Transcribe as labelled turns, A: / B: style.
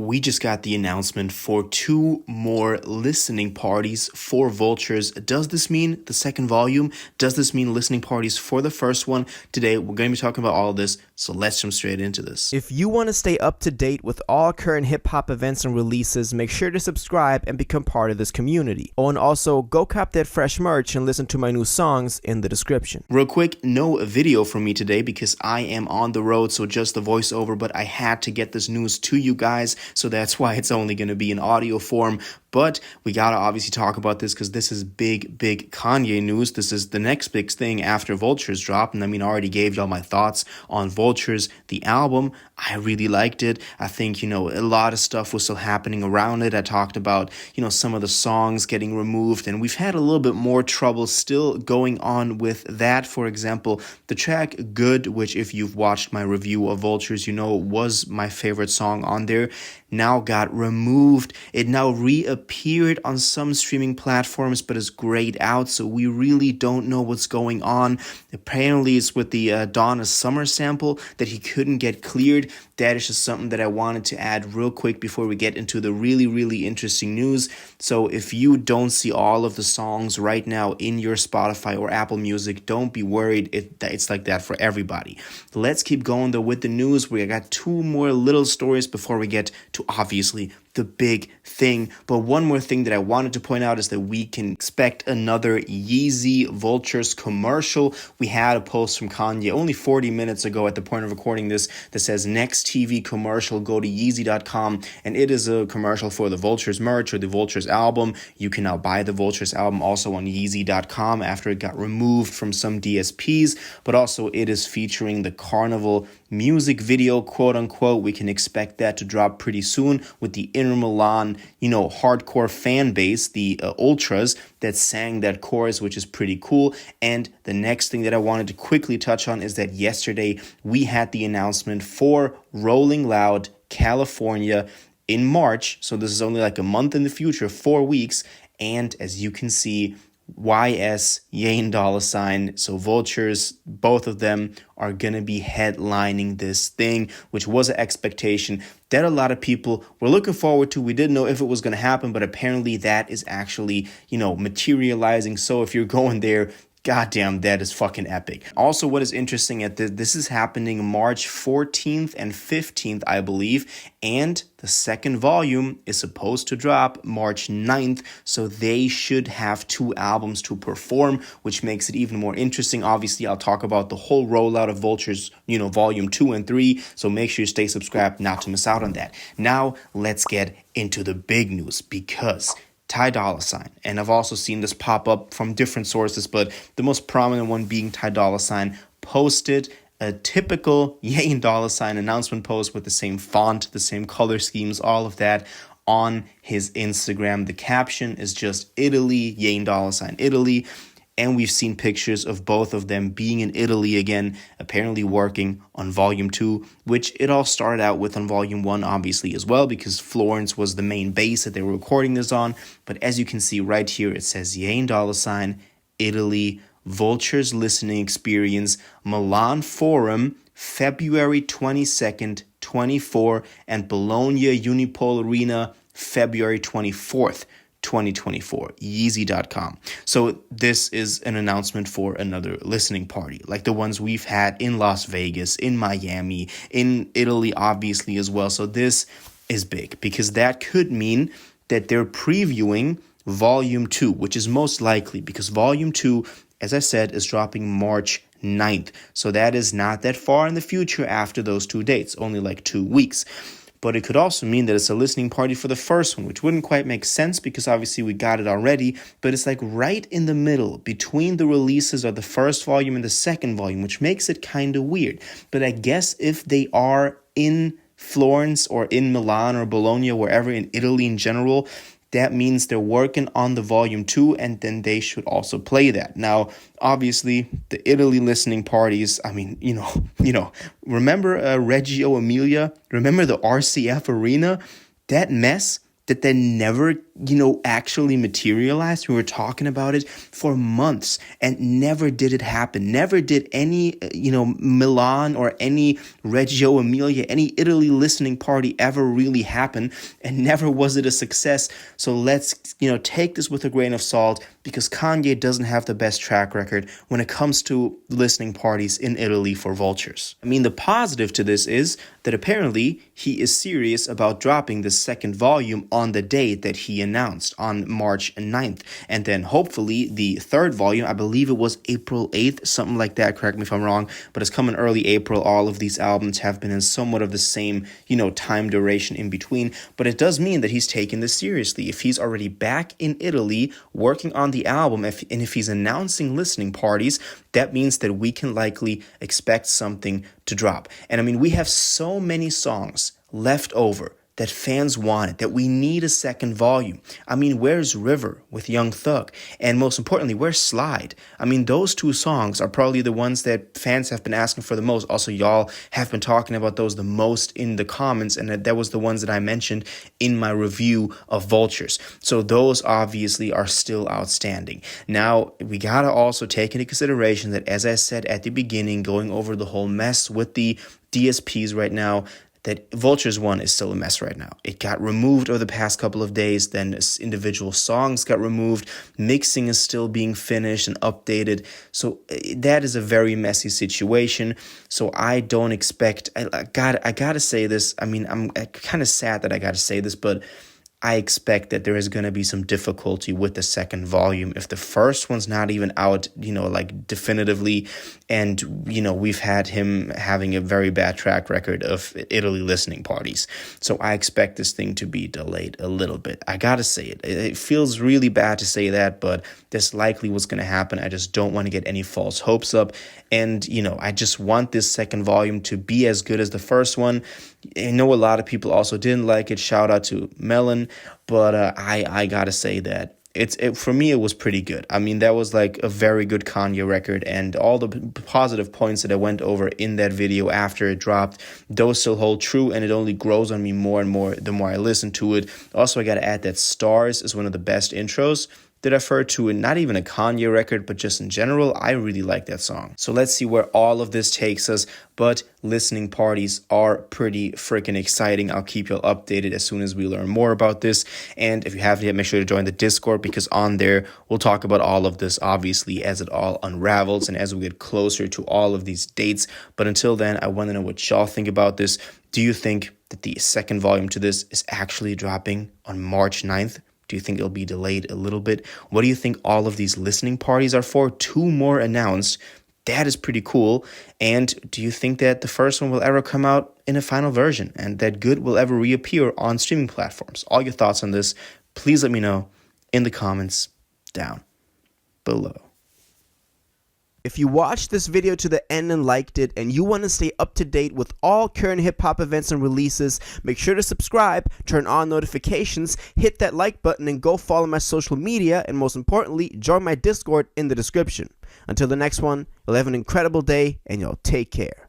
A: We just got the announcement for 2 more listening parties for Vultures. Does this mean the second volume? Does this mean listening parties for the first one? Today, we're going to be talking about all of this, so let's jump straight into this.
B: If you want to stay up to date with all current hip-hop events and releases, make sure to subscribe and become part of this community. Oh, and also, go cop that fresh merch and listen to my new songs in the description.
A: Real quick, no video from me today because I am on the road, so just the voiceover, but I had to get this news to you guys, so that's why it's only going to be in audio form. But we got to obviously talk about this because this is big Kanye news. This is the next big thing after Vultures dropped. And I mean, I already gave y'all my thoughts on Vultures, the album. I really liked it. I think, a lot of stuff was still happening around it. I talked about, some of the songs getting removed, and we've had a little bit more trouble still going on with that. For example, the track Good, which if you've watched my review of Vultures, was my favorite song on there, now got removed. It now reappeared on some streaming platforms, but is grayed out, so we really don't know what's going on. Apparently, it's with the Donna Summer sample that he couldn't get cleared. That is just something that I wanted to add real quick before we get into the really interesting news. So if you don't see all of the songs right now in your Spotify or Apple Music, don't be worried. It's like that for everybody. Let's keep going though with the news. We got 2 more little stories before we get to obviously the big thing. But one more thing that I wanted to point out is that we can expect another Yeezy Vultures commercial. We had a post from Kanye only 40 minutes ago at the point of recording this that says next TV commercial, go to Yeezy.com, and it is a commercial for the Vultures merch or the Vultures album. You can now buy the Vultures album also on Yeezy.com after it got removed from some DSPs, but also it is featuring the Carnival music video, quote unquote. We can expect that to drop pretty soon with the Inter Milan, hardcore fan base, the ultras that sang that chorus, which is pretty cool. And the next thing that I wanted to quickly touch on is that yesterday we had the announcement for Rolling Loud California in March. So this is only like a month in the future, 4 weeks. And as you can see, YS, Ye and Dolla Sign, so Vultures, both of them are going to be headlining this thing, which was an expectation that a lot of people were looking forward to. We didn't know if it was going to happen, but apparently that is actually, materializing. So if you're going there, goddamn, that is fucking epic. Also, what is interesting at this is happening March 14th and 15th, I believe, and the second volume is supposed to drop March 9th, so they should have 2 albums to perform, which makes it even more interesting. Obviously, I'll talk about the whole rollout of Vultures, volume 2 and 3, so make sure you stay subscribed not to miss out on that. Now, let's get into the big news, because Ty Dolla Sign, and I've also seen this pop up from different sources, but the most prominent one being Ty Dolla Sign, posted a typical Ye and Dolla Sign announcement post with the same font, the same color schemes, all of that on his Instagram. The caption is just Italy, Ye and Dolla Sign, Italy. And we've seen pictures of both of them being in Italy again, apparently working on Volume 2, which it all started out with on Volume 1, obviously, as well, because Florence was the main base that they were recording this on. But as you can see right here, it says Ye and Dolla Sign, Italy, Vultures Listening Experience, Milan Forum, February 22nd, 24, and Bologna Unipol Arena, February 24th. 2024, Yeezy.com. So this is an announcement for another listening party, like the ones we've had in Las Vegas, in Miami, in Italy, obviously, as well. So this is big because that could mean that they're previewing Volume 2, which is most likely because Volume 2, as I said, is dropping March 9th. So that is not that far in the future after those 2 dates, only like 2 weeks. But it could also mean that it's a listening party for the first one, which wouldn't quite make sense because obviously we got it already, but it's like right in the middle between the releases of the first volume and the second volume, which makes it kind of weird. But I guess if they are in Florence or in Milan or Bologna, wherever in Italy in general, that means they're working on the Volume 2, and then they should also play that. Now, obviously, the Italy listening parties, I mean, remember Reggio Emilia? Remember the RCF Arena? That mess that then never, actually materialized. We were talking about it for months and never did it happen. Never did any, Milan or any Reggio Emilia, any Italy listening party ever really happen, and never was it a success. So let's, take this with a grain of salt, because Kanye doesn't have the best track record when it comes to listening parties in Italy for Vultures. I mean, the positive to this is that apparently he is serious about dropping the second volume on the date that he announced on March 9th. And then hopefully the third volume, I believe it was April 8th, something like that, correct me if I'm wrong, but it's coming early April. All of these albums have been in somewhat of the same, time duration in between. But it does mean that he's taking this seriously. If he's already back in Italy working on the album, and if he's announcing listening parties, that means that we can likely expect something to drop. And I mean, we have so many songs left over that fans wanted, that we need a second volume. I mean, where's River with Young Thug? And most importantly, where's Slide? I mean, those two songs are probably the ones that fans have been asking for the most. Also, y'all have been talking about those the most in the comments, and that was the ones that I mentioned in my review of Vultures. So those obviously are still outstanding. Now, we gotta also take into consideration that, as I said at the beginning, going over the whole mess with the DSPs right now, that Vultures 1 is still a mess right now. It got removed over the past couple of days, then individual songs got removed, mixing is still being finished and updated, so that is a very messy situation. So I don't expect, I gotta say this, I mean, I'm kind of sad that I gotta say this, but I expect that there is going to be some difficulty with the second volume if the first one's not even out, definitively. And, we've had him having a very bad track record of Italy listening parties. So I expect this thing to be delayed a little bit. I got to say it. It feels really bad to say that, but that's likely what's going to happen. I just don't want to get any false hopes up. And, I just want this second volume to be as good as the first one. I know a lot of people also didn't like it. Shout out to Melon. But I gotta say that for me, it was pretty good. I mean, that was like a very good Kanye record, and all the positive points that I went over in that video after it dropped, those still hold true, and it only grows on me more and more the more I listen to it. Also, I gotta add that Stars is one of the best intros that I've heard to, and not even a Kanye record, but just in general, I really like that song. So let's see where all of this takes us, but listening parties are pretty freaking exciting. I'll keep you all updated as soon as we learn more about this, and if you haven't yet, make sure to join the Discord, because on there, we'll talk about all of this, obviously, as it all unravels, and as we get closer to all of these dates. But until then, I want to know what y'all think about this. Do you think that the second volume to this is actually dropping on March 9th? Do you think it'll be delayed a little bit? What do you think all of these listening parties are for? 2 more announced. That is pretty cool. And do you think that the first one will ever come out in a final version, and that Good will ever reappear on streaming platforms? All your thoughts on this, please let me know in the comments down below.
B: If you watched this video to the end and liked it, and you want to stay up to date with all current hip-hop events and releases, make sure to subscribe, turn on notifications, hit that like button, and go follow my social media, and most importantly, join my Discord in the description. Until the next one, you'll have an incredible day, and y'all take care.